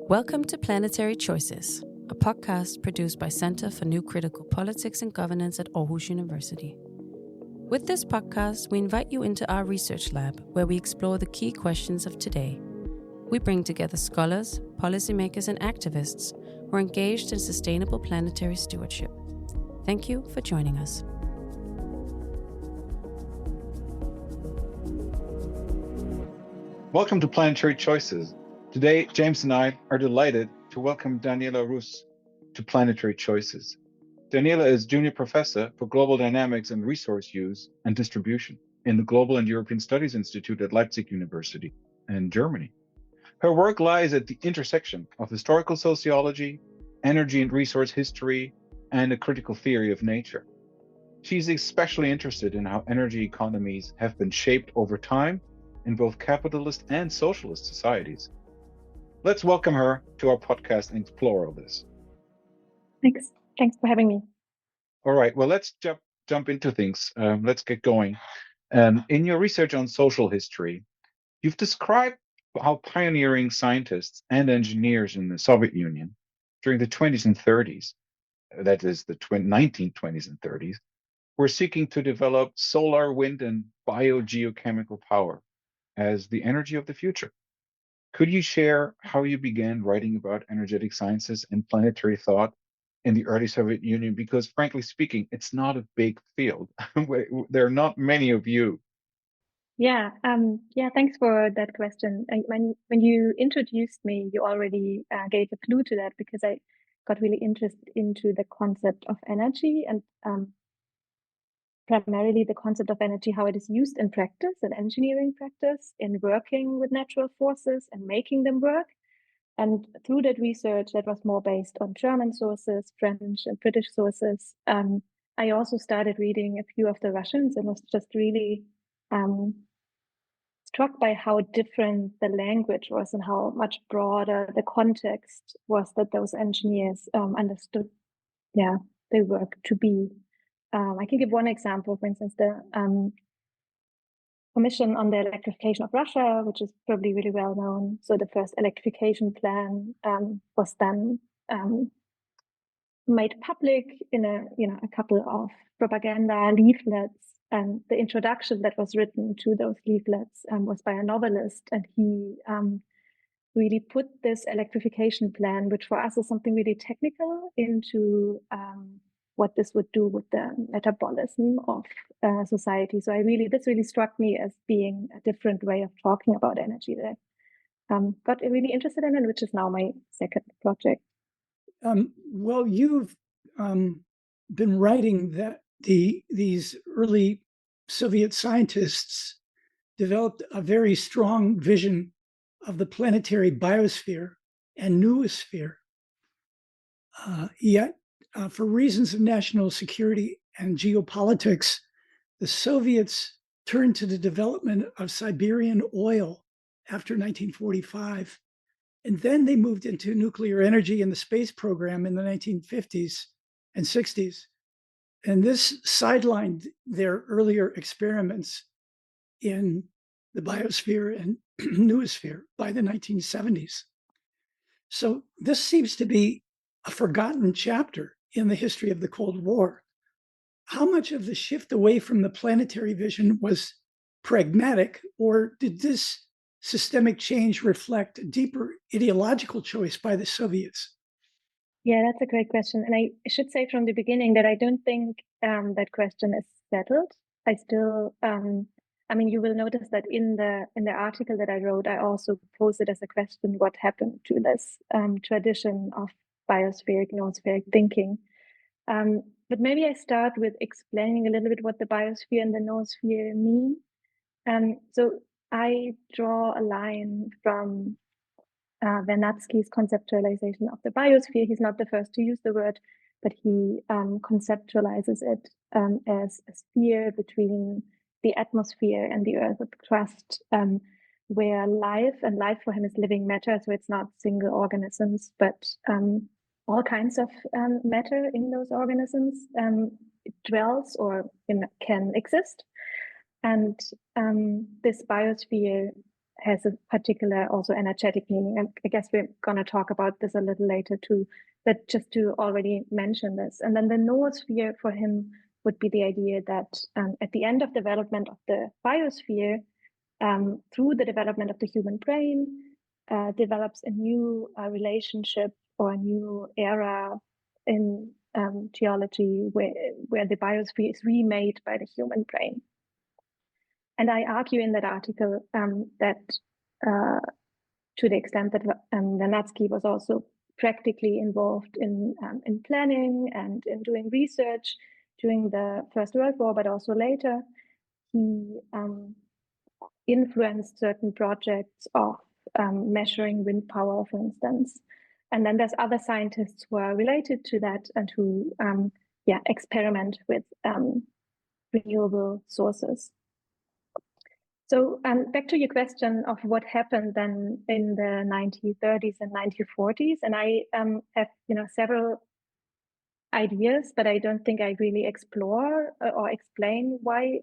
Welcome to Planetary Choices, a podcast produced by Center for New Critical Politics and Governance at Aarhus University. With this podcast, we invite you into our research lab, where we explore the key questions of today. We bring together scholars, policymakers, and activists who are engaged in sustainable planetary stewardship. Thank you for joining us. Welcome to Planetary Choices. Today, James and I are delighted to welcome Daniela Russ to Planetary Choices. Daniela is Junior Professor for Global Dynamics and Resource Use and Distribution in the Global and European Studies Institute at Leipzig University in Germany. Her work lies at the intersection of historical sociology, energy and resource history, and a critical theory of nature. She's especially interested in how energy economies have been shaped over time in both capitalist and socialist societies. Let's welcome her to our podcast and explore all this. Thanks for having me. All right, well, let's jump into things. Let's get going. In your research on social history, you've described how pioneering scientists and engineers in the Soviet Union during the 20s and 30s, that is the 1920s and 30s, were seeking to develop solar, wind, and biogeochemical power as the energy of the future. Could you share how you began writing about energetic sciences and planetary thought in the early Soviet Union? Because frankly speaking, it's not a big field. There are not many of you. Yeah, thanks for that question. When you introduced me, you already gave a clue to that, because I got really interested into the concept of energy and primarily the concept of energy, how it is used in practice, in engineering practice, in working with natural forces and making them work. And through that research that was more based on German sources, French and British sources, I also started reading a few of the Russians and was just really struck by how different the language was and how much broader the context was that those engineers understood their work to be. I can give one example, for instance, the Commission on the Electrification of Russia, which is probably really well known. So the first electrification plan was then made public in a couple of propaganda leaflets, and the introduction that was written to those leaflets was by a novelist, and he really put this electrification plan, which for us is something really technical, into what this would do with the metabolism of society. So this really struck me as being a different way of talking about energy that I got really interested in, and which is now my second project. Well, you've been writing that these early Soviet scientists developed a very strong vision of the planetary biosphere and noosphere. Yet, for reasons of national security and geopolitics, the Soviets turned to the development of Siberian oil after 1945. And then they moved into nuclear energy and the space program in the 1950s and 60s. And this sidelined their earlier experiments in the biosphere and noosphere by the 1970s. So this seems to be a forgotten chapter in the history of the Cold War. How much of the shift away from the planetary vision was pragmatic, or did this systemic change reflect a deeper ideological choice by the Soviets? Yeah, that's a great question. And I should say from the beginning that I don't think that question is settled. I still, you will notice that in the article that I wrote, I also posed it as a question: what happened to this tradition of biospheric, noospheric thinking? But maybe I start with explaining a little bit what the biosphere and the noosphere mean. So I draw a line from Vernadsky's conceptualization of the biosphere. He's not the first to use the word, but he conceptualizes it as a sphere between the atmosphere and the Earth's crust, where life for him is living matter. So it's not single organisms, but all kinds of matter in those organisms. It dwells or can exist. And this biosphere has a particular also energetic meaning. And I guess we're going to talk about this a little later too, but just to already mention this. And then the noosphere for him would be the idea that at the end of development of the biosphere, through the development of the human brain, develops a new relationship or a new era in geology where the biosphere is remade by the human brain. And I argue in that article that to the extent that Vernadsky was also practically involved in planning and in doing research during the First World War, but also later, he influenced certain projects of measuring wind power, for instance. And then there's other scientists who are related to that and who experiment with renewable sources. So back to your question of what happened then in the 1930s and 1940s, and I have several ideas, but I don't think I really explore or explain why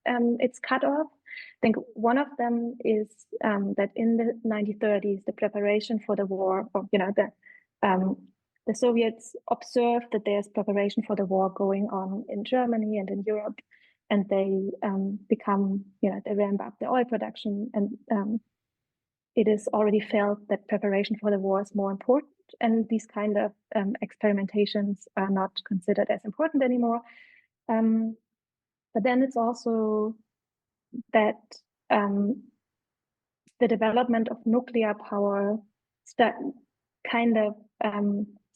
it's cut off. I think one of them is that in the 1930s, the preparation for the war, or the Soviets observed that there's preparation for the war going on in Germany and in Europe. And they they ramp up the oil production, and it is already felt that preparation for the war is more important, and these kind of experimentations are not considered as important anymore. But then it's also that the development of nuclear power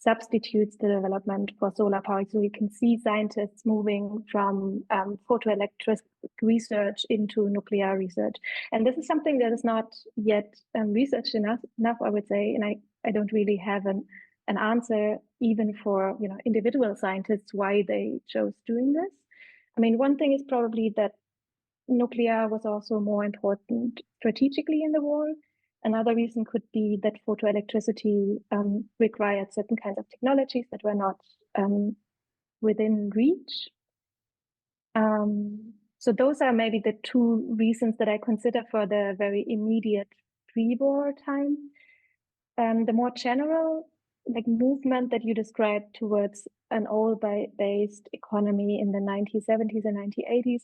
substitutes the development for solar power. So you can see scientists moving from photoelectric research into nuclear research. And this is something that is not yet researched enough, I would say. And I don't really have an answer even for individual scientists why they chose doing this. I mean, one thing is probably that nuclear was also more important strategically in the war. Another reason could be that photoelectricity required certain kinds of technologies that were not within reach. So those are maybe the two reasons that I consider for the very immediate pre-war time. The more general movement that you described towards an oil-based economy in the 1970s and 1980s,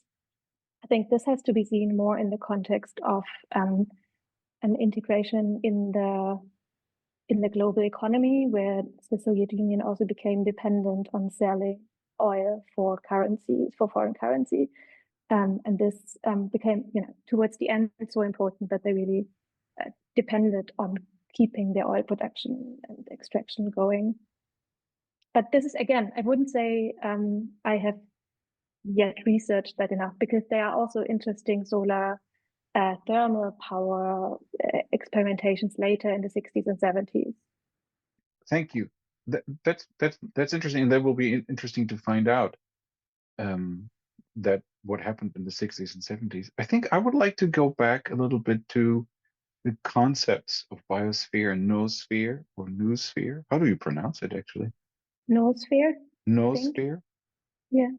I think this has to be seen more in the context of an integration in the global economy, where the Soviet Union also became dependent on selling oil for currencies, for foreign currency, and this became, towards the end, so important that they really depended on keeping their oil production and extraction going. But this is, again, I wouldn't say I have yet researched that enough, because there are also interesting solar thermal power experimentations later in the 60s and 70s. Thank you. That's interesting, and that will be interesting to find out that what happened in the 60s and 70s. I think I would like to go back a little bit to the concepts of biosphere and noosphere or noosphere. How do you pronounce it actually? Noosphere. Noosphere. Yeah.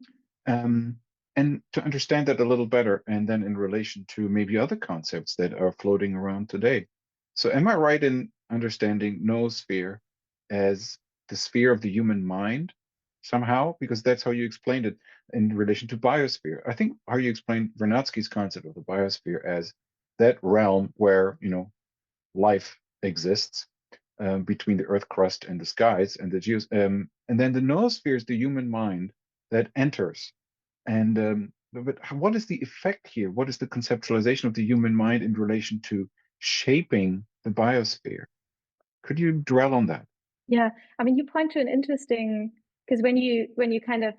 And to understand that a little better, and then in relation to maybe other concepts that are floating around today. So am I right in understanding noosphere as the sphere of the human mind somehow? Because that's how you explained it in relation to biosphere. I think how you explained Vernadsky's concept of the biosphere as that realm where, life exists between the earth crust and the skies and the geos. And then the noosphere is the human mind that enters. And but what is the effect here? What is the conceptualization of the human mind in relation to shaping the biosphere? Could you dwell on that? Yeah, I mean, you point to an interesting, because when you kind of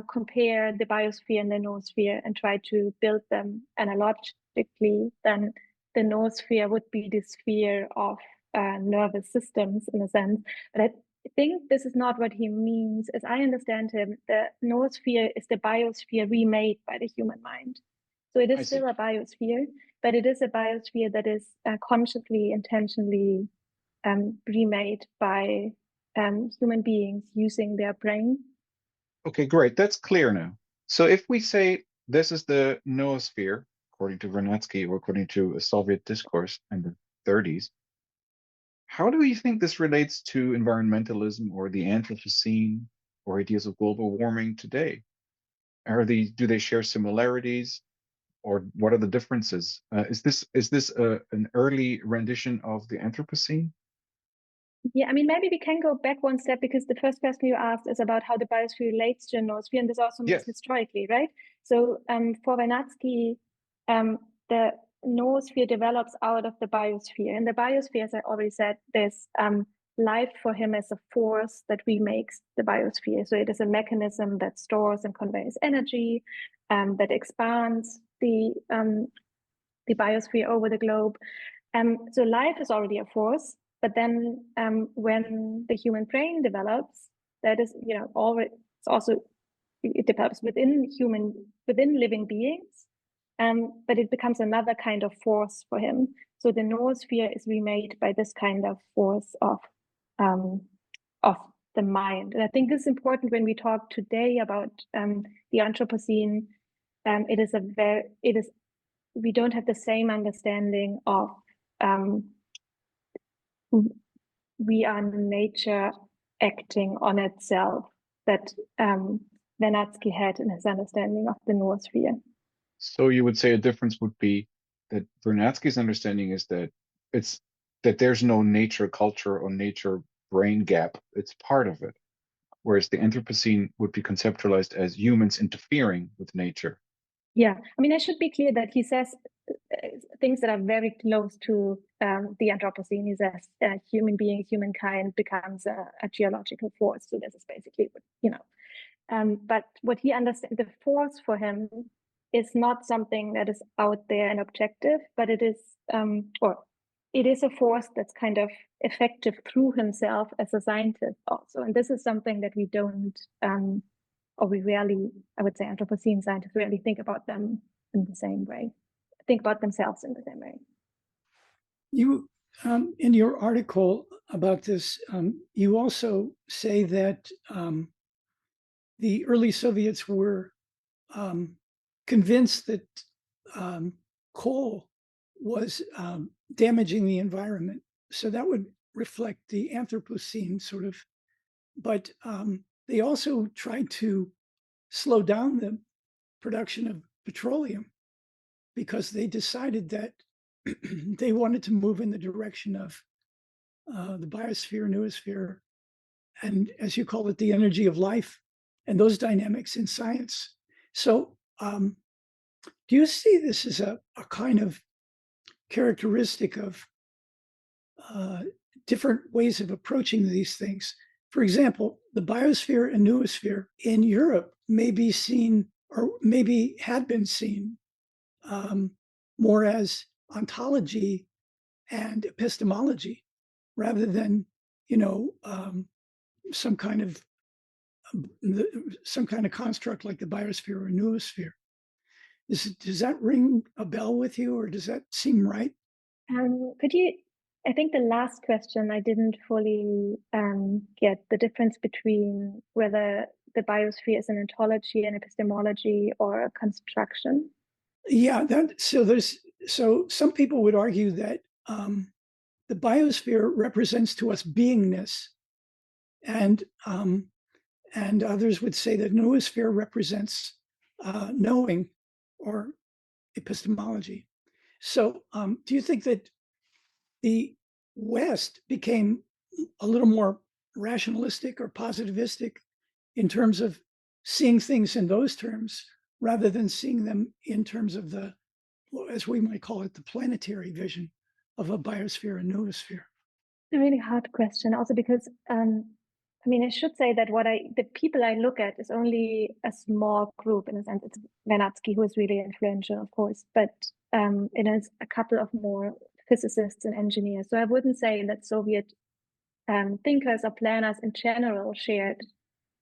compare the biosphere and the noosphere and try to build them analogically, then the noosphere would be the sphere of nervous systems in a sense. But I think this is not what he means. As I understand him, the noosphere is the biosphere remade by the human mind. So it is still a biosphere, but it is a biosphere that is consciously, intentionally remade by human beings using their brain. Okay, great. That's clear now. So if we say this is the noosphere, according to Vernadsky, or according to a Soviet discourse in the 30s. How do you think this relates to environmentalism or the Anthropocene or ideas of global warming today? Do they share similarities, or what are the differences? Is this an early rendition of the Anthropocene? Yeah, I mean, maybe we can go back one step, because the first question you asked is about how the biosphere relates to the noosphere, and this also means historically, right? So for Vernadsky, the noosphere develops out of the biosphere. And the biosphere, as I already said, there's life for him as a force that remakes the biosphere. So it is a mechanism that stores and conveys energy, that expands the biosphere over the globe. So life is already a force. But then when the human brain develops, that is, it develops within living beings, but it becomes another kind of force for him. So the noosphere is remade by this kind of force of the mind. And I think this is important when we talk today about the Anthropocene. We don't have the same understanding of we are nature acting on itself that Vernadsky had in his understanding of the noosphere. So you would say a difference would be that Vernadsky's understanding is that there's no nature culture or nature brain gap. It's part of it. Whereas the Anthropocene would be conceptualized as humans interfering with nature. Yeah, I mean, I should be clear that he says things that are very close to the Anthropocene. He says humankind becomes a geological force. So this is basically, but what he understands, the force for him is not something that is out there and objective, but it is, it is a force that's kind of effective through himself as a scientist also. And this is something that we don't, or we rarely, I would say Anthropocene scientists rarely think about them in the same way, think about themselves in the same way. You, in your article about this, you also say that the early Soviets were convinced that coal was damaging the environment. So that would reflect the Anthropocene sort of, but they also tried to slow down the production of petroleum because they decided that they wanted to move in the direction of the biosphere, noosphere, and as you call it, the energy of life and those dynamics in science. So do you see this as a kind of characteristic of different ways of approaching these things? For example, the biosphere and noosphere in Europe may be seen, or maybe had been seen, more as ontology and epistemology, rather than, some kind of construct like the biosphere or noosphere. Does that ring a bell with you, or does that seem right? I think the last question I didn't fully get the difference between whether the biosphere is an ontology, an epistemology, or a construction. Yeah, so some people would argue that the biosphere represents to us beingness, and others would say that noosphere represents knowing or epistemology. So do you think that the West became a little more rationalistic or positivistic in terms of seeing things in those terms, rather than seeing them in terms of the, as we might call it, the planetary vision of a biosphere and noosphere? It's a really hard question, also because I should say that the people I look at is only a small group in a sense. It's Vernadsky who is really influential, of course, but it is a couple of more physicists and engineers. So I wouldn't say that Soviet thinkers or planners in general shared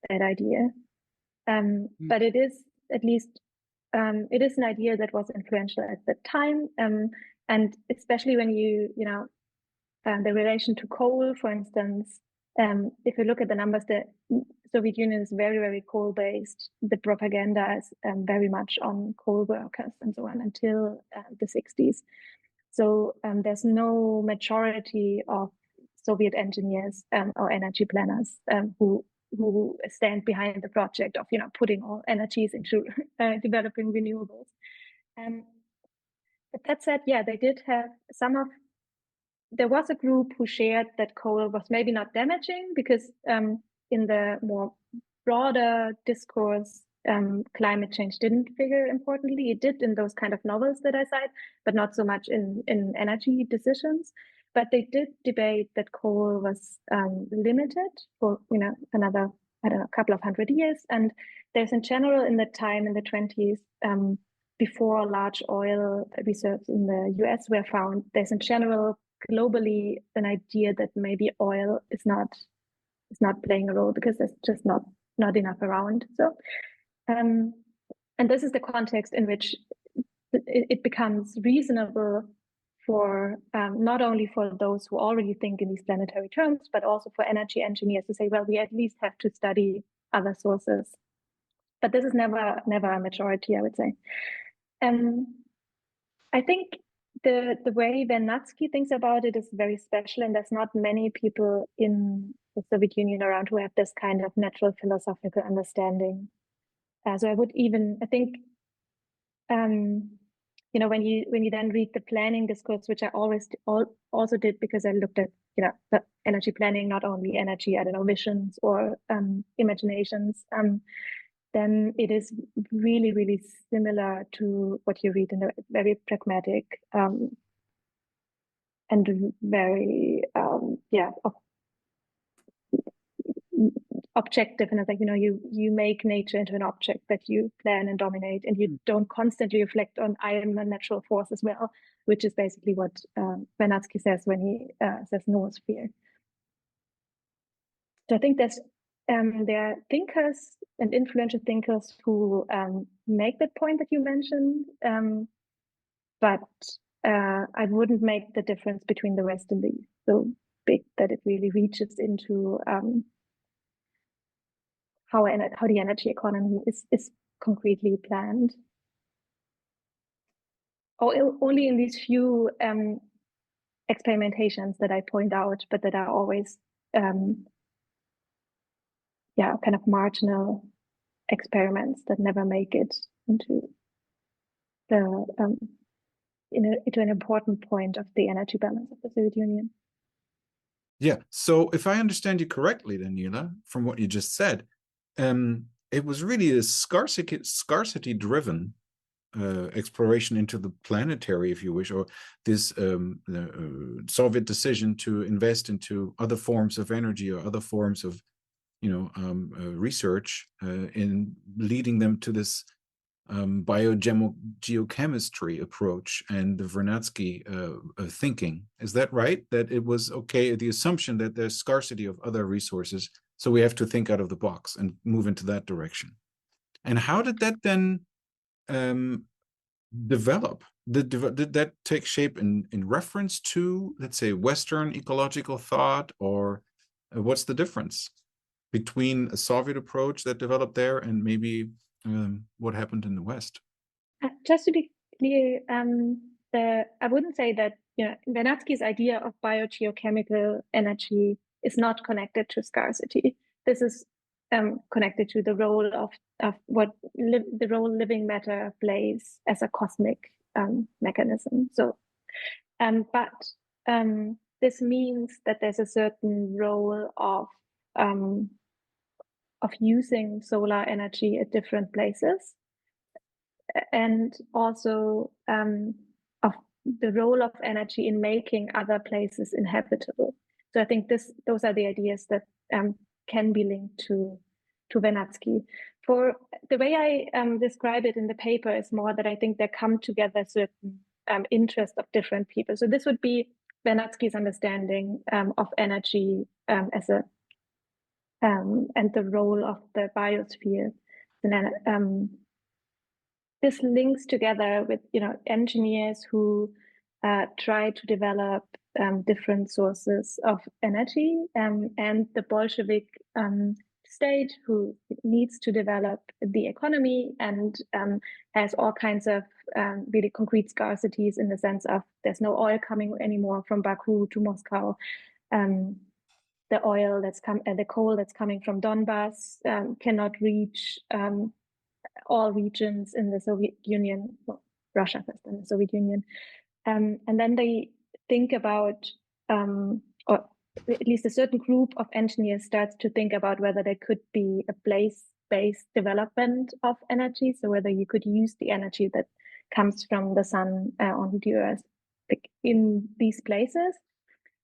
that idea, but it is at least it is an idea that was influential at the time, and especially when the relation to coal, for instance. If you look at the numbers, the Soviet Union is very, very coal-based. The propaganda is very much on coal workers and so on until the 60s. So there's no majority of Soviet engineers or energy planners who stand behind the project of putting all energies into developing renewables. But that said, yeah, they did have there was a group who shared that coal was maybe not damaging because in the more broader discourse, climate change didn't figure importantly. It did in those kind of novels that I cite, but not so much in energy decisions. But they did debate that coal was limited for another, I don't know, couple of 100 years. And there's in general in the time in the 20s, before large oil reserves in the US were found, there's in general globally an idea that maybe oil is not playing a role because there's just not enough around. So, and this is the context in which it becomes reasonable for not only for those who already think in these planetary terms, but also for energy engineers to say, well, we at least have to study other sources. But this is never a majority, I would say. I think the way Vernadsky thinks about it is very special, and there's not many people in the Soviet Union around who have this kind of natural philosophical understanding. So I think, when you then read the planning discourse, which I always also did because I looked at the energy planning, not only energy, I don't know, visions or imaginations. Then it is really, really similar to what you read in a very pragmatic and very, objective. And it's like, you make nature into an object that you plan and dominate, and you don't constantly reflect on I am a natural force as well, which is basically what Vernadsky says when he says noosphere. So I think there are thinkers and influential thinkers who make that point that you mentioned, but I wouldn't make the difference between the West and the East so big that it really reaches into how the energy economy is concretely planned. Or only in these few experimentations that I point out, but that are always kind of marginal experiments that never make it into into an important point of the energy balance of the Soviet Union. Yeah. So if I understand you correctly, Daniela, from what you just said, it was really a scarcity-driven exploration into the planetary, if you wish, or this Soviet decision to invest into other forms of energy or other forms of research in leading them to this biogeochemistry approach and the Vernadsky thinking. Is that right? That it was okay, the assumption that there's scarcity of other resources, so we have to think out of the box and move into that direction. And how did that then develop? Did that take shape in reference to, let's say, Western ecological thought, or what's the difference between a Soviet approach that developed there and maybe what happened in the West? Just to be clear, I wouldn't say that Vernadsky's idea of biogeochemical energy is not connected to scarcity. This is connected to the role of the role living matter plays as a cosmic mechanism. So, but this means that there's a certain role of using solar energy at different places, and also of the role of energy in making other places inhabitable. So I think those are the ideas that can be linked to Vernadsky. For the way I describe it in the paper is more that I think there come together certain interests of different people. So this would be Vernadsky's understanding of energy as a and the role of the biosphere. And this links together with engineers who try to develop different sources of energy, and the Bolshevik state who needs to develop the economy and has all kinds of really concrete scarcities in the sense of there's no oil coming anymore from Baku to Moscow. The oil the coal that's coming from Donbass cannot reach all regions in the Soviet Union, well, Russia first, then the Soviet Union. And then they think about, or at least a certain group of engineers starts to think about whether there could be a place-based development of energy, so whether you could use the energy that comes from the sun on the earth in these places.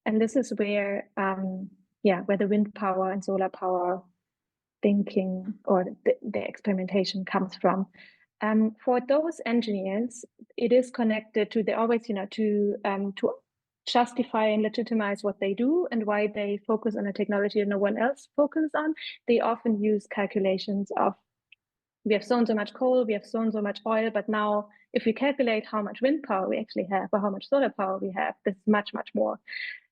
And this is where, where the wind power and solar power thinking or the experimentation comes from. For those engineers, it is connected to, they always, to justify and legitimize what they do and why they focus on a technology that no one else focuses on. They often use calculations of, we have so and so much coal, we have so and so much oil, but now if we calculate how much wind power we actually have or how much solar power we have, this is much, much more.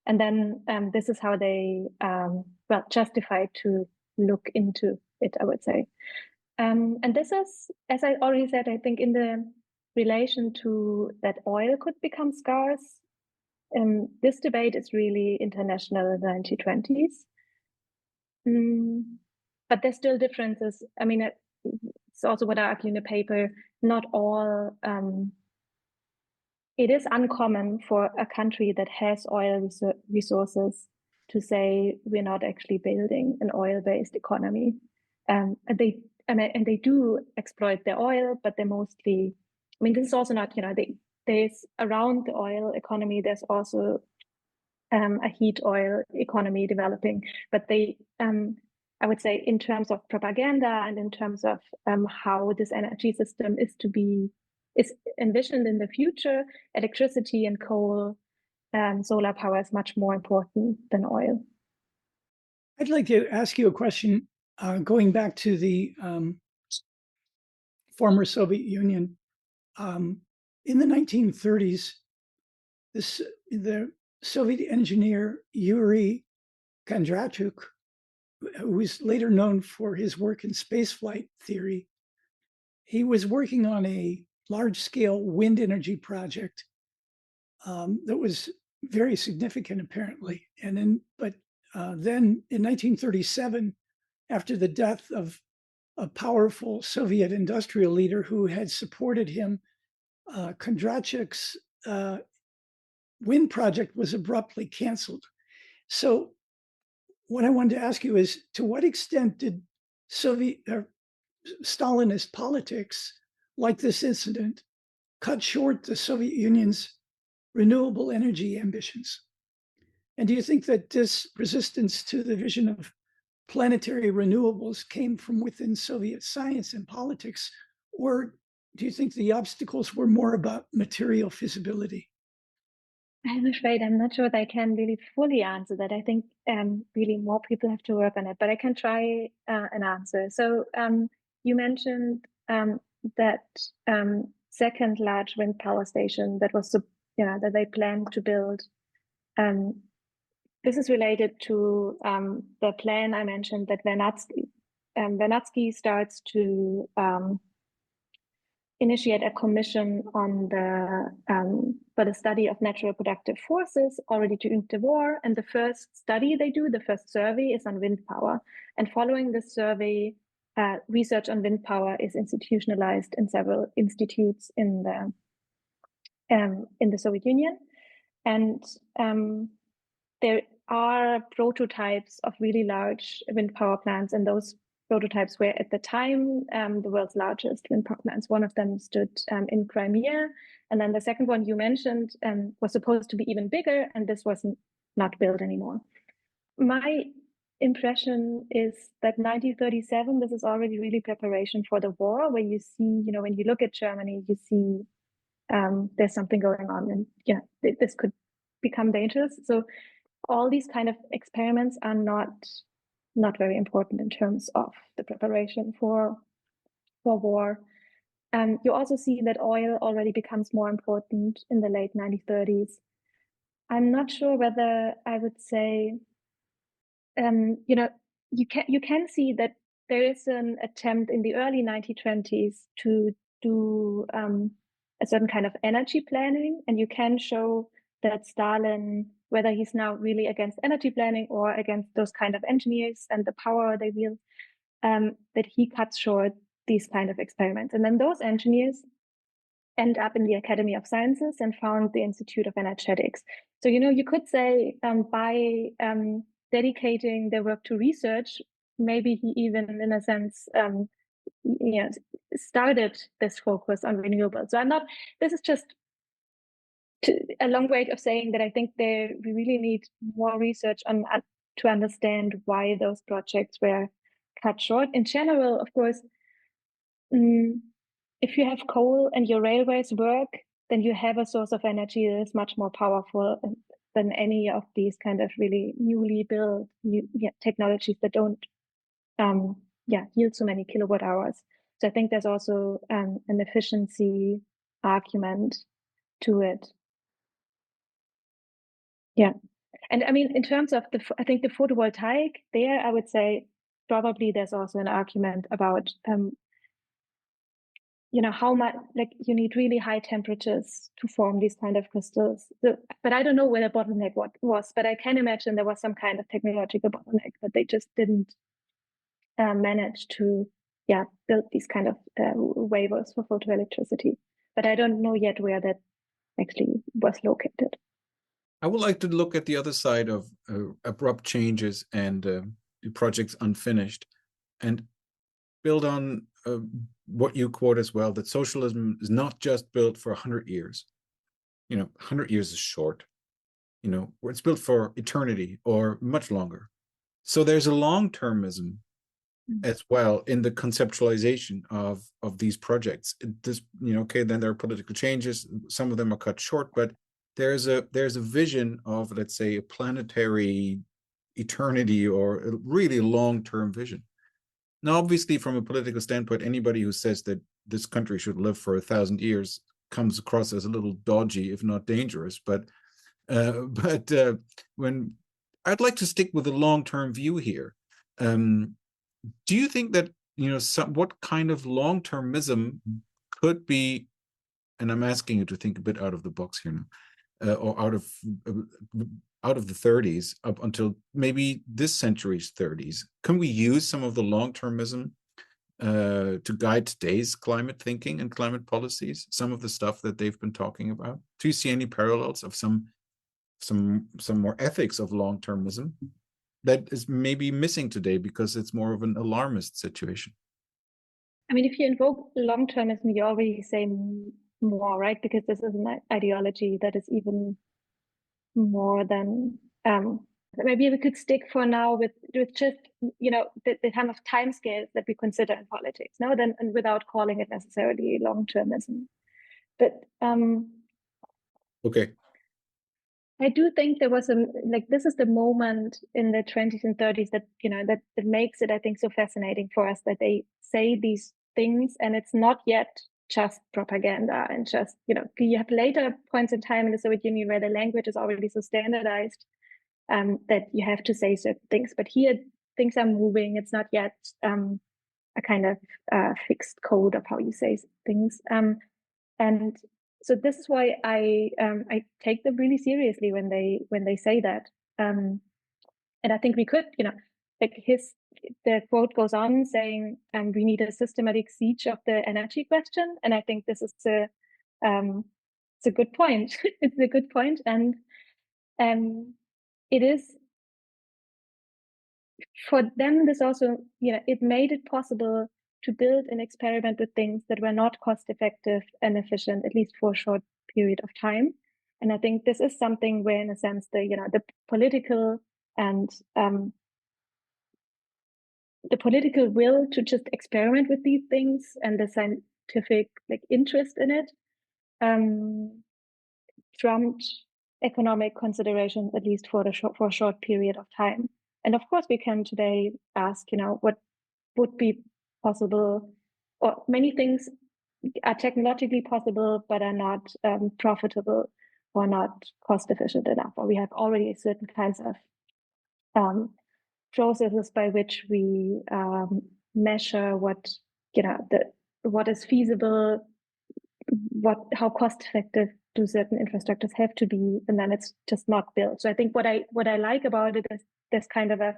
And then this is how they, justify to look into it, I would say. And this is, as I already said, I think in the relation to that oil could become scarce, this debate is really international in the 1920s. But there's still differences. I mean, it's also what I argue in the paper, not all, it is uncommon for a country that has oil resources to say we're not actually building an oil-based economy. And they do exploit their oil, but they're mostly, I mean, this is also not, there's around the oil economy, there's also a heat oil economy developing, but they, I would say in terms of propaganda and in terms of how this energy system is envisioned in the future, electricity and coal, solar power is much more important than oil. I'd like to ask you a question going back to the former Soviet Union. In the 1930s, the Soviet engineer Yuri Kondratyuk, who was later known for his work in spaceflight theory, he was working on a large-scale wind energy project that was very significant, apparently. And then in 1937, after the death of a powerful Soviet industrial leader who had supported him, Kondratyuk's wind project was abruptly canceled. So what I wanted to ask you is, to what extent did Stalinist politics, like this incident, cut short the Soviet Union's renewable energy ambitions? And do you think that this resistance to the vision of planetary renewables came from within Soviet science and politics, or do you think the obstacles were more about material feasibility? I'm afraid I'm not sure that I can really fully answer that. I think really more people have to work on it, but I can try an answer. So you mentioned that second large wind power station that was, that they planned to build. This is related to the plan I mentioned that Vernadsky starts to initiate a commission on for the study of natural productive forces already during the war. And the first study they do, the first survey, is on wind power. And following this survey, research on wind power is institutionalized in several institutes in the Soviet Union. And there are prototypes of really large wind power plants, and those prototypes were at the time the world's largest wind power plants. One of them stood in Crimea, and then the second one you mentioned was supposed to be even bigger, and this was not built anymore. My impression is that 1937, this is already really preparation for the war, where you see, when you look at Germany, you see there's something going on, and this could become dangerous. So all these kind of experiments are not very important in terms of the preparation for war. You also see that oil already becomes more important in the late 1930s. I'm not sure whether I would say, you can see that there is an attempt in the early 1920s to do a certain kind of energy planning, and you can show that Stalin, whether he's now really against energy planning or against those kind of engineers and the power they wield, that he cuts short these kind of experiments. And then those engineers end up in the Academy of Sciences and found the Institute of Energetics. So, you could say by dedicating their work to research, maybe he even, in a sense, started this focus on renewables. So this is just a long way of saying that I think we really need more research on to understand why those projects were cut short. In general, of course, if you have coal and your railways work, then you have a source of energy that is much more powerful than any of these kind of really newly built technologies that don't yield so many kilowatt hours. So I think there's also an efficiency argument to it. Yeah. And I mean, in terms of I think the photovoltaic there, I would say probably there's also an argument about how much, like, you need really high temperatures to form these kind of crystals. But I don't know where the bottleneck was, but I can imagine there was some kind of technological bottleneck that they just didn't manage to build these kind of wafers for photoelectricity. But I don't know yet where that actually was located. I would like to look at the other side of abrupt changes and projects unfinished, and build on what you quote as well, that socialism is not just built for 100 years. 100 years is short. It's built for eternity or much longer. So there's a long-termism as well in the conceptualization of these projects. Okay, then there are political changes. Some of them are cut short, but there's a vision of, let's say, a planetary eternity or a really long-term vision. Now, obviously, from a political standpoint, anybody who says that this country should live for 1,000 years comes across as a little dodgy, if not dangerous. But when I'd like to stick with a long-term view here, do you think that what kind of long-termism could be? And I'm asking you to think a bit out of the box here now, or out of the 30s up until maybe this century's 30s. Can we use some of the long-termism to guide today's climate thinking and climate policies? Some of the stuff that they've been talking about. Do you see any parallels of some more ethics of long-termism that is maybe missing today because it's more of an alarmist situation? I mean, if you invoke long-termism, you already say more, right? Because this is an ideology that is even more than maybe we could stick for now with just the kind of time scales that we consider in politics, and without calling it necessarily long-termism. But okay, I do think there was this is the moment in the 20s and 30s that that makes it, I think, so fascinating for us, that they say these things and it's not yet just propaganda and just you have later points in time in the Soviet Union where the language is already so standardized that you have to say certain things, but here things are moving. It's not yet a kind of fixed code of how you say things, and so this is why I take them really seriously when they say that, and I think we could the quote goes on saying, we need a systematic siege of the energy question. And I think this is it's a good point. It's a good point. And it is, for them, this also, it made it possible to build an experiment with things that were not cost effective and efficient, at least for a short period of time. And I think this is something where, in a sense, the political and the political will to just experiment with these things and the scientific interest in it trumped economic considerations, at least for a short period of time. And of course, we can today ask, what would be possible, or many things are technologically possible but are not profitable or not cost efficient enough, or we have already certain kinds of processes by which we measure what what is feasible, how cost effective do certain infrastructures have to be, and then it's just not built. So I think what I like about it is there's kind of a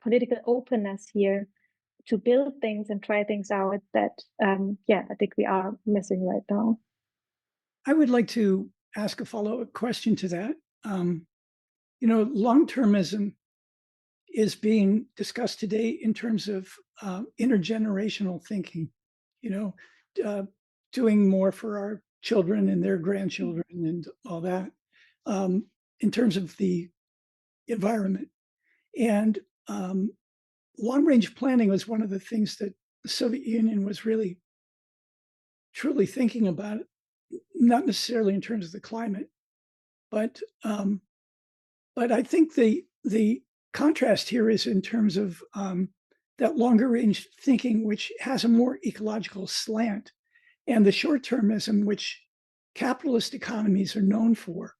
political openness here to build things and try things out that I think we are missing right now. I would like to ask a follow-up question to that. Long-termism is being discussed today in terms of intergenerational thinking, doing more for our children and their grandchildren and all that, in terms of the environment. And long-range planning was one of the things that the Soviet Union was really, truly thinking about, not necessarily in terms of the climate, but I think the contrast here is in terms of that longer range thinking, which has a more ecological slant, and the short-termism, which capitalist economies are known for.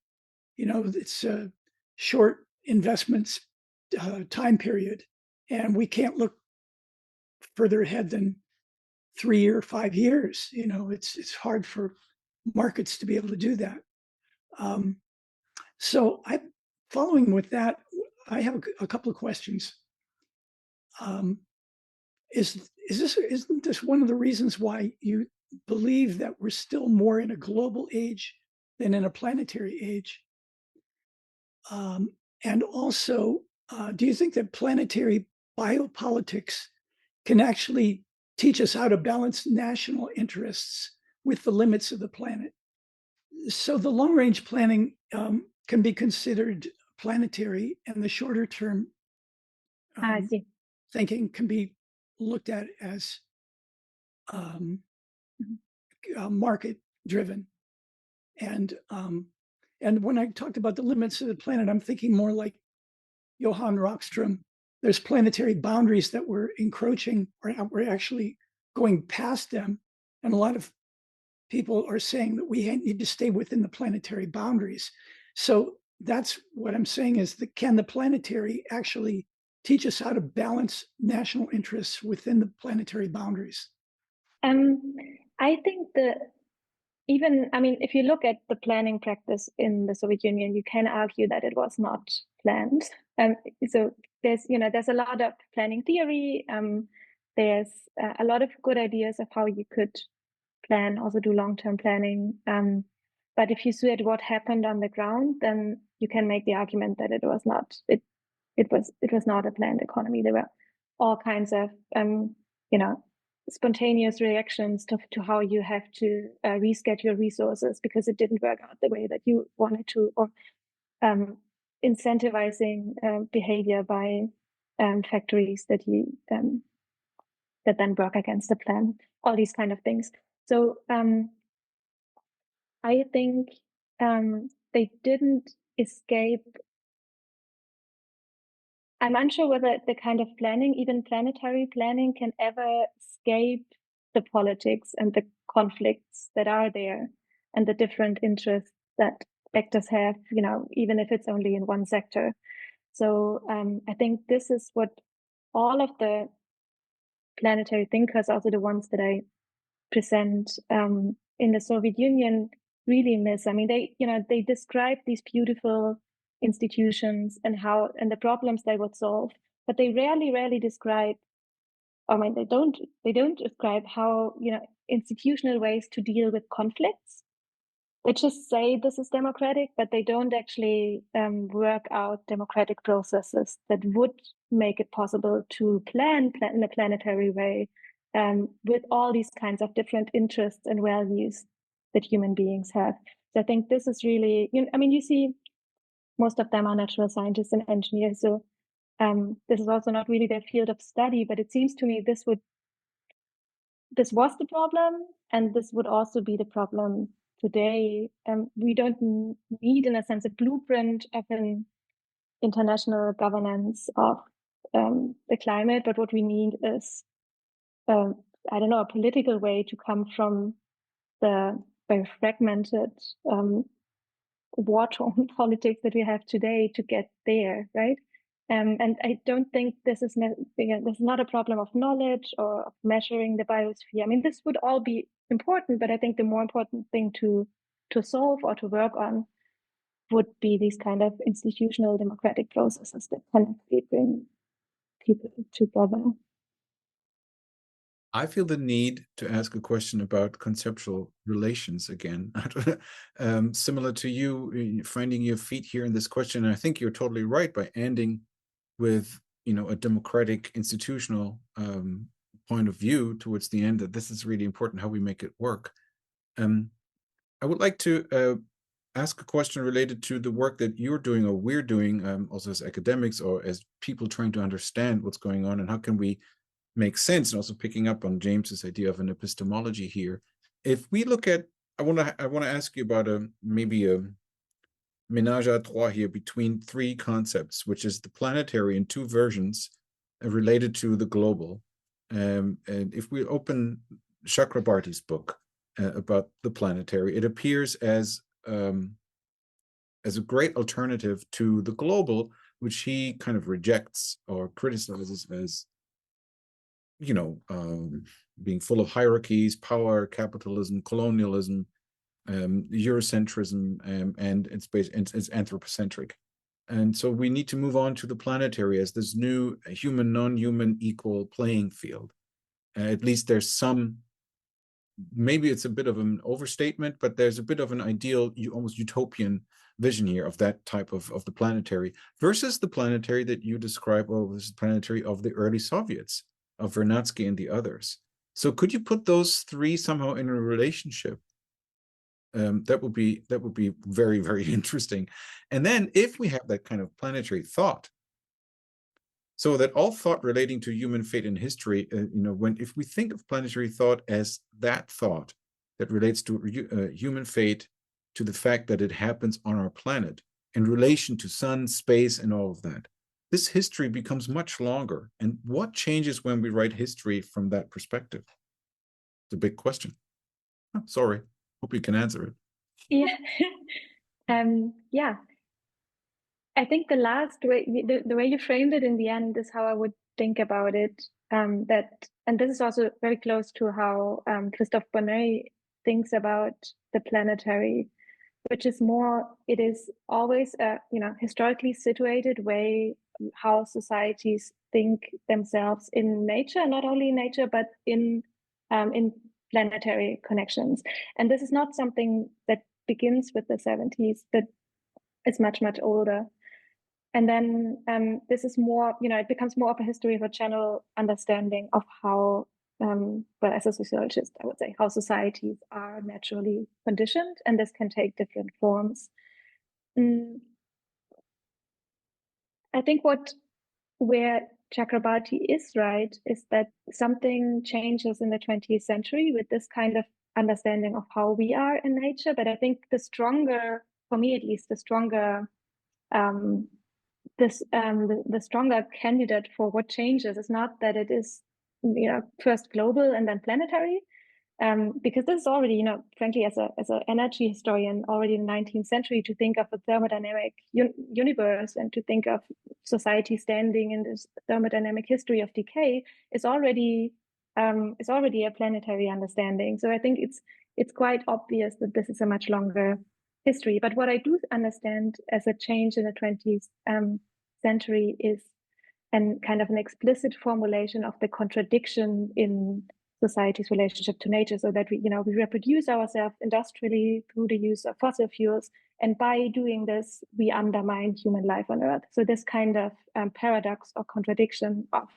It's a short investments time period, and we can't look further ahead than 3 or 5 years. It's hard for markets to be able to do that. So following with that, I have a couple of questions. Isn't this one of the reasons why you believe that we're still more in a global age than in a planetary age? And also, do you think that planetary biopolitics can actually teach us how to balance national interests with the limits of the planet? So the long-range planning can be considered planetary, and the shorter-term thinking can be looked at as market-driven. And when I talked about the limits of the planet, I'm thinking more like Johann Rockström. There's planetary boundaries that we're encroaching, or we're actually going past them. And a lot of people are saying that we need to stay within the planetary boundaries. So that's what I'm saying is that can the planetary actually teach us how to balance national interests within the planetary boundaries? I think if you look at the planning practice in the Soviet Union, you can argue that it was not planned. So there's a lot of planning theory. There's a lot of good ideas of how you could plan, also do long-term planning. But if you see at what happened on the ground, then you can make the argument that it was not a planned economy. There were all kinds of spontaneous reactions to how you have to reschedule resources because it didn't work out the way that you wanted to, or incentivizing behavior by factories that then work against the plan, all these kind of things. So I think they didn't escape. I'm unsure whether the kind of planning, even planetary planning, can ever escape the politics and the conflicts that are there and the different interests that actors have, even if it's only in one sector. So I think this is what all of the planetary thinkers, also the ones that I present in the Soviet Union, really miss. I mean, they describe these beautiful institutions and the problems they would solve, but they rarely describe. They don't describe how institutional ways to deal with conflicts. They just say this is democratic, but they don't actually work out democratic processes that would make it possible to plan in a planetary way with all these kinds of different interests and values that human beings have. So I think this is really, you see, most of them are natural scientists and engineers. So this is also not really their field of study, but it seems to me this was the problem, and this would also be the problem today. We don't need, in a sense, a blueprint of an international governance of the climate, but what we need is, a political way to come from the very fragmented war-torn politics that we have today to get there, right? And I don't think this is not a problem of knowledge or of measuring the biosphere. I mean, this would all be important, but I think the more important thing to solve or to work on would be these kind of institutional democratic processes that can actually bring people together. I feel the need to ask a question about conceptual relations again. Similar to you, finding your feet here in this question. And I think you're totally right by ending with, a democratic institutional point of view towards the end, that this is really important, how we make it work. I would like to ask a question related to the work that you're doing or we're doing, also as academics or as people trying to understand what's going on and how can we make sense, and also picking up on James's idea of an epistemology here. If we look at, I want to ask you about maybe a ménage à trois here between three concepts, which is the planetary in two versions related to the global. And if we open Chakrabarty's book about the planetary, it appears as a great alternative to the global, which he kind of rejects or criticizes as being full of hierarchies, power, capitalism, colonialism, Eurocentrism, and it's anthropocentric. And so we need to move on to the planetary as this new human, non-human equal playing field. At least there's some, maybe it's a bit of an overstatement, but there's a bit of an ideal, almost utopian vision here of that type of the planetary versus the planetary that you describe, or this planetary of the early Soviets, of Vernadsky and the others. So could you put those three somehow in a relationship? That would be very, very interesting. And then if we have that kind of planetary thought, so that all thought relating to human fate and history, if we think of planetary thought as that thought that relates to human fate, to the fact that it happens on our planet in relation to sun, space, and all of that, this history becomes much longer. And what changes when we write history from that perspective? It's a big question. Oh, sorry. Hope you can answer it. Yeah. Yeah. I think the last way, the way you framed it in the end is how I would think about it. And this is also very close to how Christophe Bonnet thinks about the planetary, which is more, it is always a historically situated way how societies think themselves in nature, not only in nature, but in planetary connections. And this is not something that begins with the 70s, but it's much, much older. And then this is more, it becomes more of a history of a general understanding of how, well, as a sociologist, I would say, how societies are naturally conditioned, and this can take different forms. I think where Chakrabarty is right is that something changes in the 20th century with this kind of understanding of how we are in nature. But I think the stronger, for me at least, the stronger the stronger candidate for what changes is not that it is first global and then planetary, because this is already, frankly, as an energy historian, already in the 19th century, to think of a thermodynamic universe and to think of society standing in this thermodynamic history of decay is already a planetary understanding. So I think it's quite obvious that this is a much longer history. But what I do understand as a change in the 20th century is kind of an explicit formulation of the contradiction in society's relationship to nature, so that we reproduce ourselves industrially through the use of fossil fuels, and by doing this we undermine human life on Earth. So this kind of paradox or contradiction of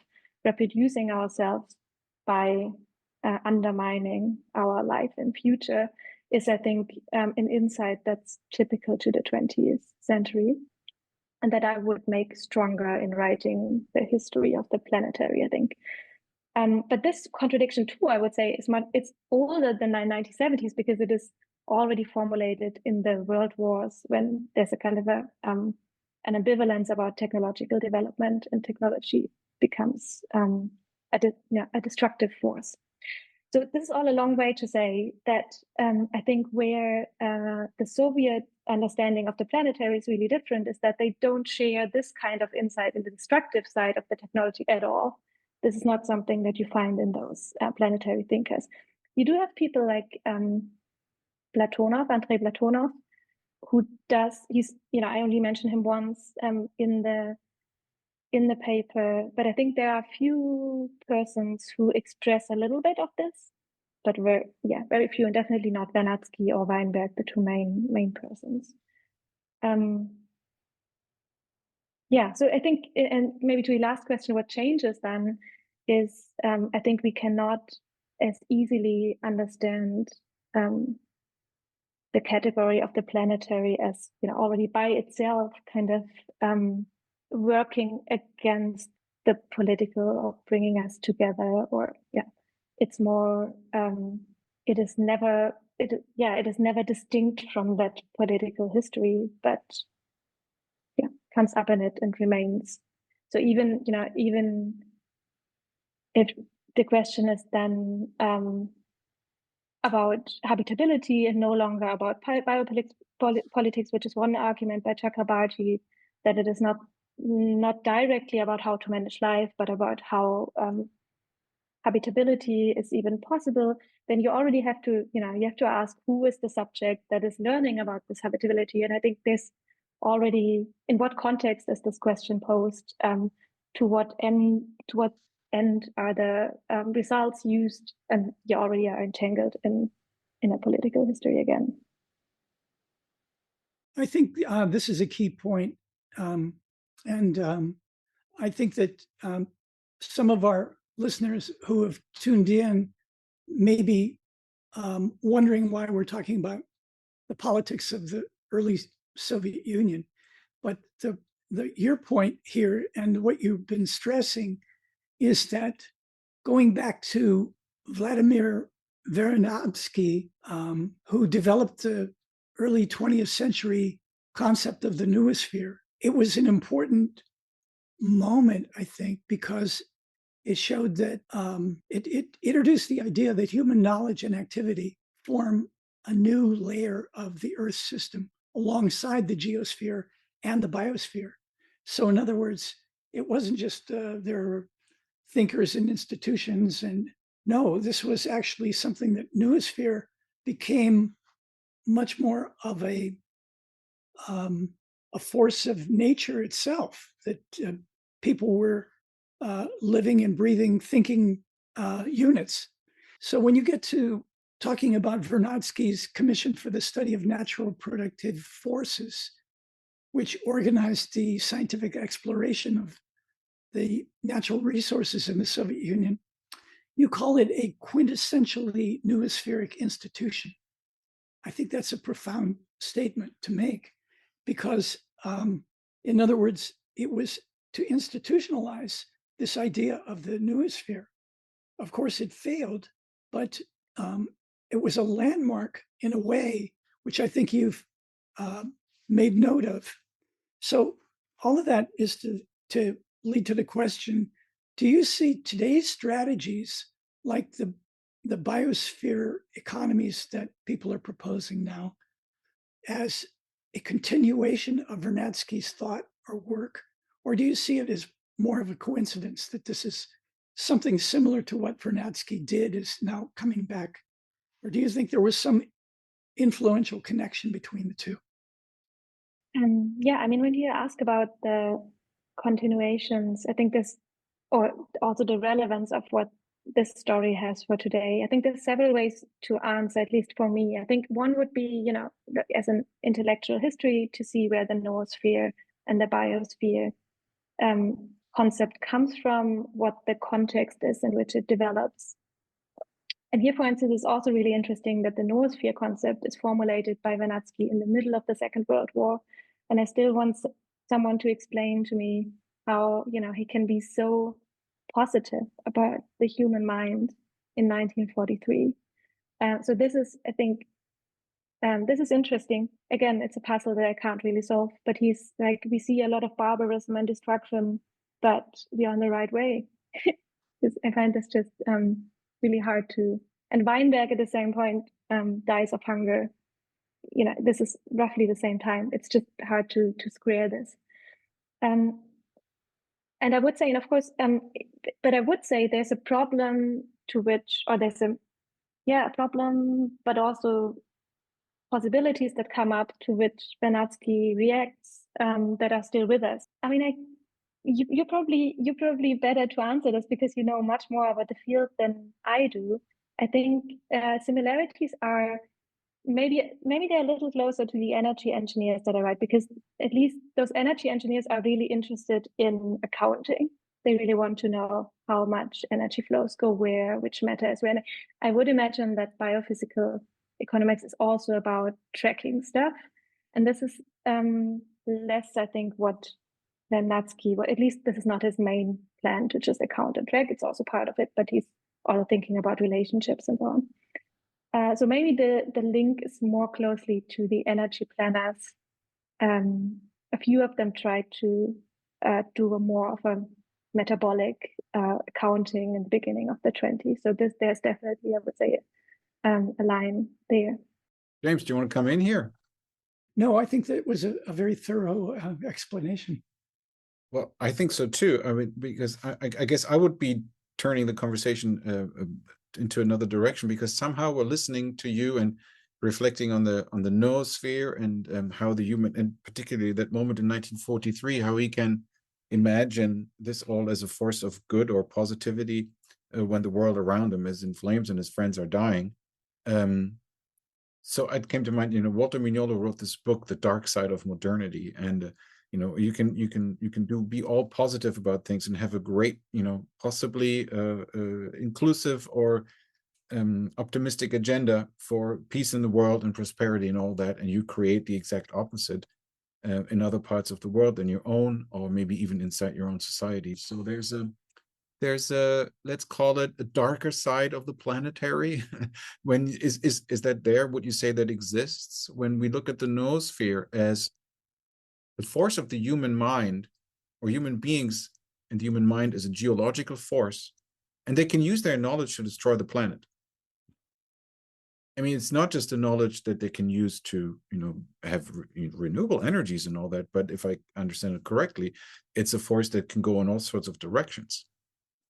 reproducing ourselves by undermining our life and future is, I think, an insight that's typical to the 20th century, and that I would make stronger in writing the history of the planetary, I think. But this contradiction too, I would say, it's older than the 1970s, because it is already formulated in the world wars, when there's a kind of an ambivalence about technological development, and technology becomes a destructive force. So this is all a long way to say that I think where the Soviet understanding of the planetary is really different is that they don't share this kind of insight in the destructive side of the technology at all. This is not something that you find in those planetary thinkers. You do have people like Andrei Platonov, who does, I only mentioned him once in the paper, but I think there are a few persons who express a little bit of this, but very few, and definitely not Vernadsky or Veinberg, the two main persons. So I think, and maybe to the last question, what changes then is I think we cannot as easily understand the category of the planetary as already by itself kind of working against the political or bringing us together, or it's more it is never distinct from that political history, but comes up in it and remains. So even if the question is then about habitability and no longer about biopolitics, which is one argument by Chakrabarty, that it is not directly about how to manage life, but about how habitability is even possible, then you already have to, you have to ask who is the subject that is learning about this habitability. And I think this already, in what context is this question posed? To what end are the results used? And you already are entangled in a political history again. I think this is a key point. And I think that some of our listeners who have tuned in may be wondering why we're talking about the politics of the early Soviet Union. But your point here and what you've been stressing is that going back to Vladimir Vernadsky, who developed the early 20th century concept of the noosphere, it was an important moment, I think, because it showed that it introduced the idea that human knowledge and activity form a new layer of the Earth system alongside the geosphere and the biosphere. So in other words, it wasn't just there were thinkers and institutions, and no, this was actually something that noosphere became much more of a force of nature itself, that people were living and breathing, thinking units. So when you get to talking about Vernadsky's Commission for the Study of Natural Productive Forces, which organized the scientific exploration of the natural resources in the Soviet Union, you call it a quintessentially noospheric institution. I think that's a profound statement to make, because in other words, it was to institutionalize this idea of the noosphere. Of course, it failed, but it was a landmark in a way which I think you've made note of. So all of that is to lead to the question, do you see today's strategies like the biosphere economies that people are proposing now as a continuation of Vernadsky's thought or work? Or do you see it as more of a coincidence that this is something similar to what Vernadsky did is now coming back? Or do you think there was some influential connection between the two? When you ask about the continuations, I think this, or also the relevance of what this story has for today, I think there's several ways to answer, at least for me. I think one would be, as an intellectual history, to see where the noosphere and the biosphere concept comes from, what the context is in which it develops. And here, for instance, it's also really interesting that the noosphere concept is formulated by Vernadsky in the middle of the Second World War. And I still want someone to explain to me how, he can be so positive about the human mind in 1943. So this is, I think, this is interesting. Again, it's a puzzle that I can't really solve, but he's like, we see a lot of barbarism and destruction, but we are on the right way. I find this just really hard to And Veinberg at the same point dies of hunger. This is roughly the same time. It's just hard to square this. And I would say, and of course, but I would say there's a problem to which, or there's a problem, but also possibilities that come up to which Vernadsky reacts that are still with us. I mean, you're probably better to answer this because you know much more about the field than I do. I think similarities are maybe they're a little closer to the energy engineers that I write, because at least those energy engineers are really interested in accounting. They really want to know how much energy flows go where, which matter is where. And I would imagine that biophysical economics is also about tracking stuff. And this is less, I think, what Vernadsky, at least this is not his main plan to just account and track. It's also part of it, but he's also thinking about relationships and so on. So maybe the link is more closely to the energy planners. A few of them try to do a more of a metabolic accounting in the beginning of the 20s. So there's definitely, I would say, a line there. James, do you want to come in here? No, I think that was a very thorough explanation. Well, I think so too. I mean, because I guess I would be turning the conversation into another direction, because somehow we're listening to you and reflecting on the noosphere and how the human, and particularly that moment in 1943, how he can imagine this all as a force of good or positivity when the world around him is in flames and his friends are dying. So it came to mind, Walter Mignolo wrote this book, The Dark Side of Modernity, and you can be all positive about things and have a great, possibly inclusive or optimistic agenda for peace in the world and prosperity and all that, and you create the exact opposite in other parts of the world than your own, or maybe even inside your own society. So there's a let's call it a darker side of the planetary. When is that there? Would you say that exists when we look at the noosphere as the force of the human mind, or human beings and the human mind as a geological force, and they can use their knowledge to destroy the planet? I mean, it's not just a knowledge that they can use to, have renewable energies and all that, but if I understand it correctly, it's a force that can go in all sorts of directions.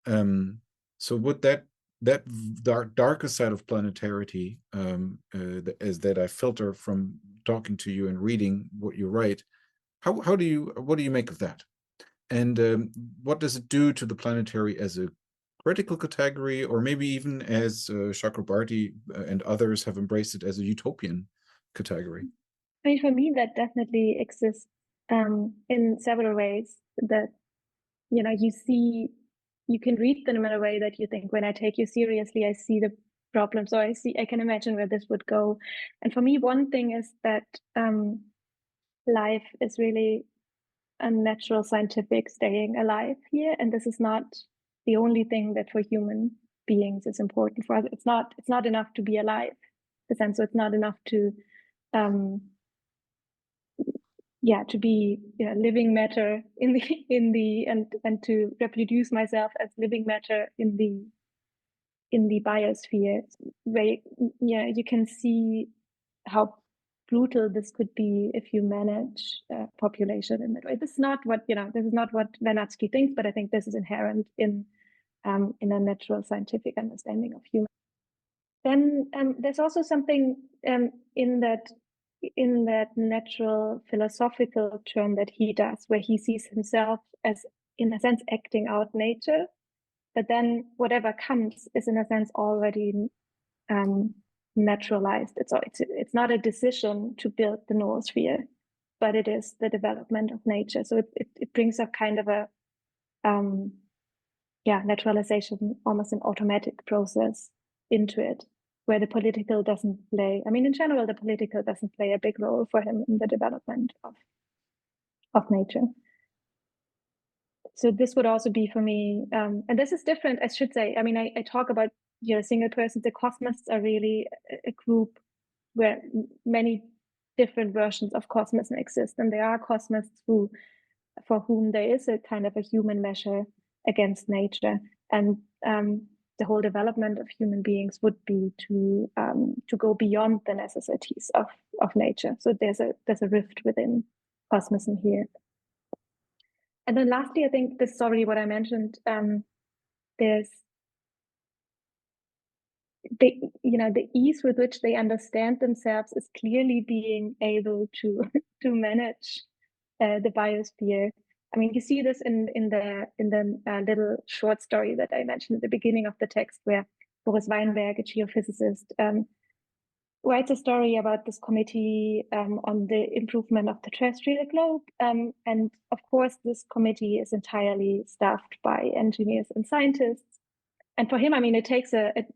So would that darker side of planetarity, as that I filter from talking to you and reading what you write, what do you make of that? And what does it do to the planetary as a critical category, or maybe even as Chakrabarty and others have embraced it as a utopian category? I mean, for me, that definitely exists in several ways. That you can read them in a way that you think, when I take you seriously, I see the problems, or I can imagine where this would go. And for me, one thing is that life is really a natural scientific staying alive here, and this is not the only thing that for human beings is important for us. It's not enough to be alive, so it's not enough to to be living matter in the and to reproduce myself as living matter in the biosphere, where you can see how brutal this could be if you manage population in that way. This is not what Vernadsky thinks, but I think this is inherent in a natural scientific understanding of humans. Then there's also something in that natural philosophical turn that he does, where he sees himself as, in a sense, acting out nature, but then whatever comes is, in a sense, already naturalized. It's not a decision to build the noosphere, but it is the development of nature. So it brings up kind of a naturalization, almost an automatic process into it, where the political doesn't play. I mean, in general, the political doesn't play a big role for him in the development of nature. So this would also be for me, and this is different, I should say. I mean, I talk about single persons. The cosmists are really a group where many different versions of cosmism exist, and there are cosmists for whom there is a kind of a human measure against nature. And the whole development of human beings would be to go beyond the necessities of nature. So there's a rift within cosmism here. And then lastly, I think this is already what I mentioned. There's the ease with which they understand themselves is clearly being able to manage the biosphere. I mean, you see this in the little short story that I mentioned at the beginning of the text, where Boris Veinberg, a geophysicist, writes a story about this committee on the improvement of the terrestrial globe. And of course, this committee is entirely staffed by engineers and scientists. And for him, I mean, it takes at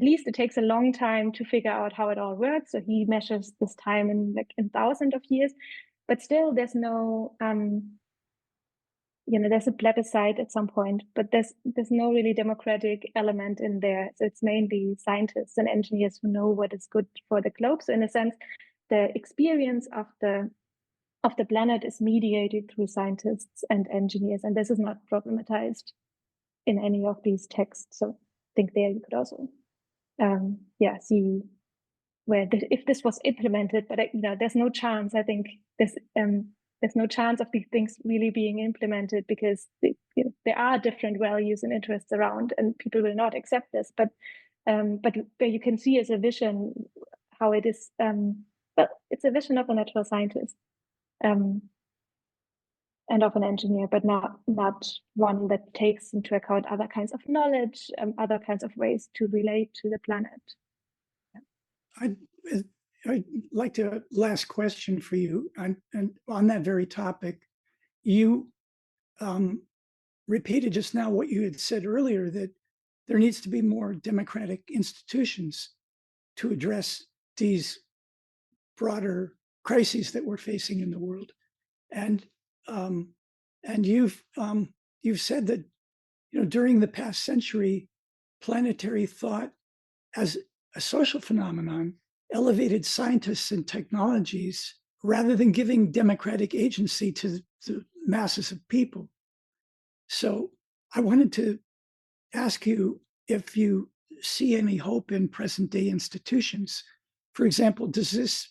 least it takes a long time to figure out how it all works. So he measures this time in thousands of years, but still there's no, there's a plebiscite at some point, but there's no really democratic element in there. So it's mainly scientists and engineers who know what is good for the globe. So in a sense, the experience of the planet is mediated through scientists and engineers, and this is not problematized in any of these texts. So I think there you could also see where if this was implemented, but there's no chance. I think there's no chance of these things really being implemented because there are different values and interests around, and people will not accept this. But you can see as a vision how it is. But it's a vision of a natural scientist and of an engineer, but not one that takes into account other kinds of knowledge, other kinds of ways to relate to the planet. I'd like to last question for you, and on that very topic, you repeated just now what you had said earlier, that there needs to be more democratic institutions to address these broader crises that we're facing in the world, and you've said that during the past century, planetary thought as a social phenomenon elevated scientists and technologies rather than giving democratic agency to the masses of people. So I wanted to ask you if you see any hope in present day institutions. For example, does this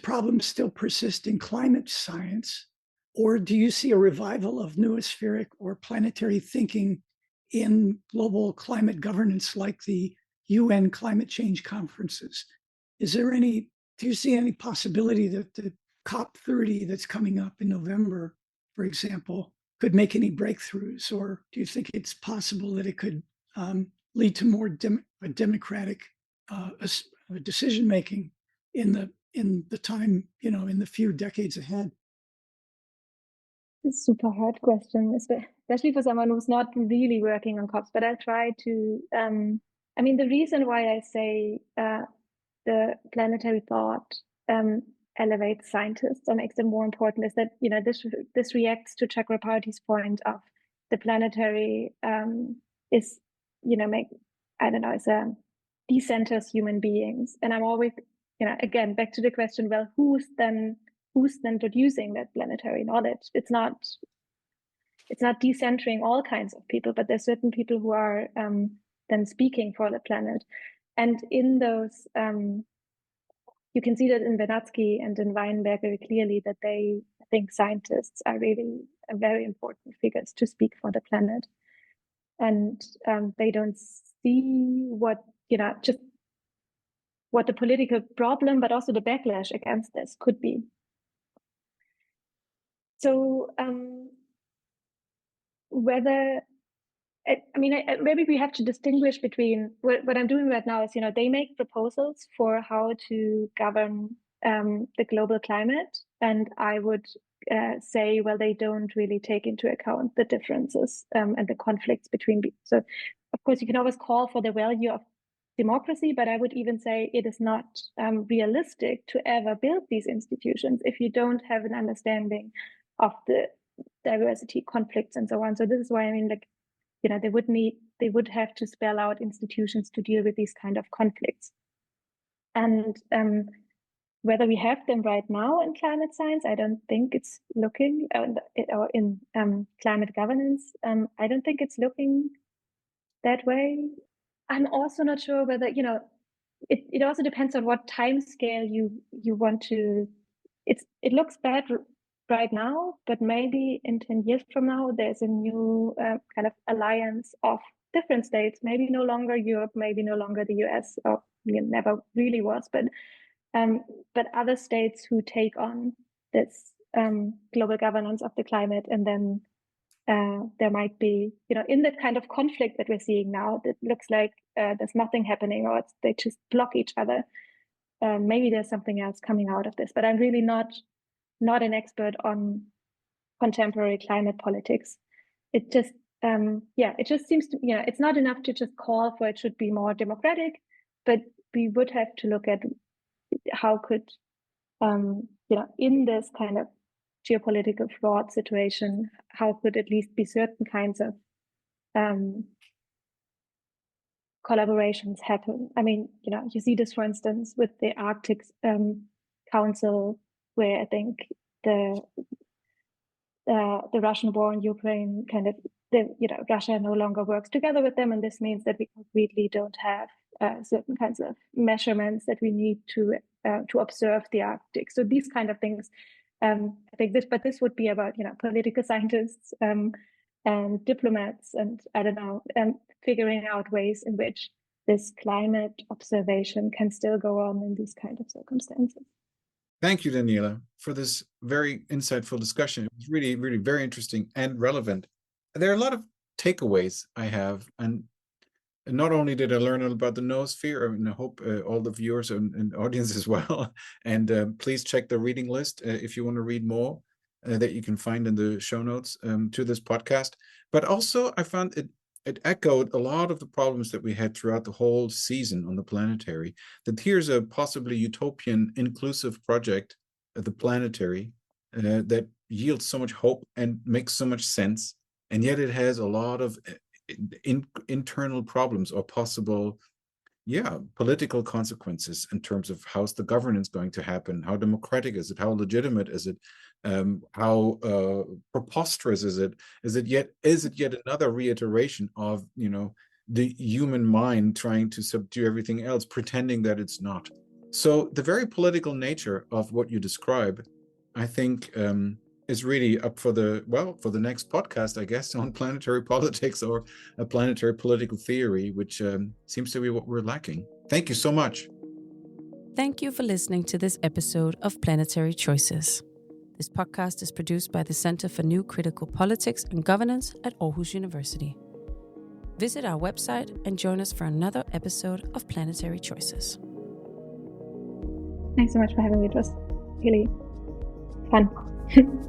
problem still persist in climate science, or do you see a revival of noospheric or planetary thinking in global climate governance like the UN climate change conferences? Do you see any possibility that the COP30 that's coming up in November, for example, could make any breakthroughs? Or do you think it's possible that it could lead to more democratic decision-making in the time, in the few decades ahead? It's a super hard question, especially for someone who's not really working on COPs, but I'll try to, the reason why I say the planetary thought elevates scientists or makes them more important is that, this reacts to Chakrabarty's point of the planetary is, decenters human beings. And I'm always, again, back to the question, well, who's then producing that planetary knowledge? It's not decentering all kinds of people, but there's certain people who are then speaking for the planet. And in those, you can see that in Vernadsky and in Veinberg very clearly that I think scientists are really very important figures to speak for the planet. And they don't see what the political problem, but also the backlash against this could be. So maybe we have to distinguish between what I'm doing right now is, they make proposals for how to govern the global climate. And I would say, well, they don't really take into account the differences and the conflicts between people. So, of course, you can always call for the value of democracy, but I would even say it is not realistic to ever build these institutions if you don't have an understanding of the diversity, conflicts, and so on. So this is why they would have to spell out institutions to deal with these kind of conflicts. And whether we have them right now in climate science, I don't think it's looking, or in climate governance, I don't think it's looking that way. I'm also not sure whether, it also depends on what time scale you want to. It looks bad right now, but maybe in 10 years from now, there's a new kind of alliance of different states, maybe no longer Europe, maybe no longer the US, or never really was, but other states who take on this global governance of the climate. And then there might be, in the kind of conflict that we're seeing now, that looks like there's nothing happening, or they just block each other. Maybe there's something else coming out of this, but I'm really not an expert on contemporary climate politics. It just, it just seems to, it's not enough to just call for it should be more democratic, but we would have to look at how could, in this kind of geopolitical fraud situation, how could at least be certain kinds of collaborations happen? I mean, you see this, for instance, with the Arctic Council, where I think the Russian war in Ukraine kind of, Russia no longer works together with them, and this means that we completely don't have certain kinds of measurements that we need to observe the Arctic. So these kind of things, I think this would be about political scientists and diplomats, and I don't know, figuring out ways in which this climate observation can still go on in these kind of circumstances. Thank you, Daniela, for this very insightful discussion. It was really, really very interesting and relevant. There are a lot of takeaways I have, and not only did I learn about the noosphere, and I hope all the viewers and audience as well. And please check the reading list if you want to read more that you can find in the show notes to this podcast. But also, I found it echoed a lot of the problems that we had throughout the whole season on the Planetary, that here's a possibly utopian inclusive project, the Planetary, that yields so much hope and makes so much sense, and yet it has a lot of internal problems or possible political consequences in terms of how's the governance going to happen, how democratic is it, how legitimate is it, how preposterous is it? Is it yet another reiteration of the human mind trying to subdue everything else, pretending that it's not? So the very political nature of what you describe, I think, is really up for the next podcast, I guess, on planetary politics or a planetary political theory, which seems to be what we're lacking. Thank you so much. Thank you for listening to this episode of Planetary Choices. This podcast is produced by the Center for New Critical Politics and Governance at Aarhus University. Visit our website and join us for another episode of Planetary Choices. Thanks so much for having me. It was really fun.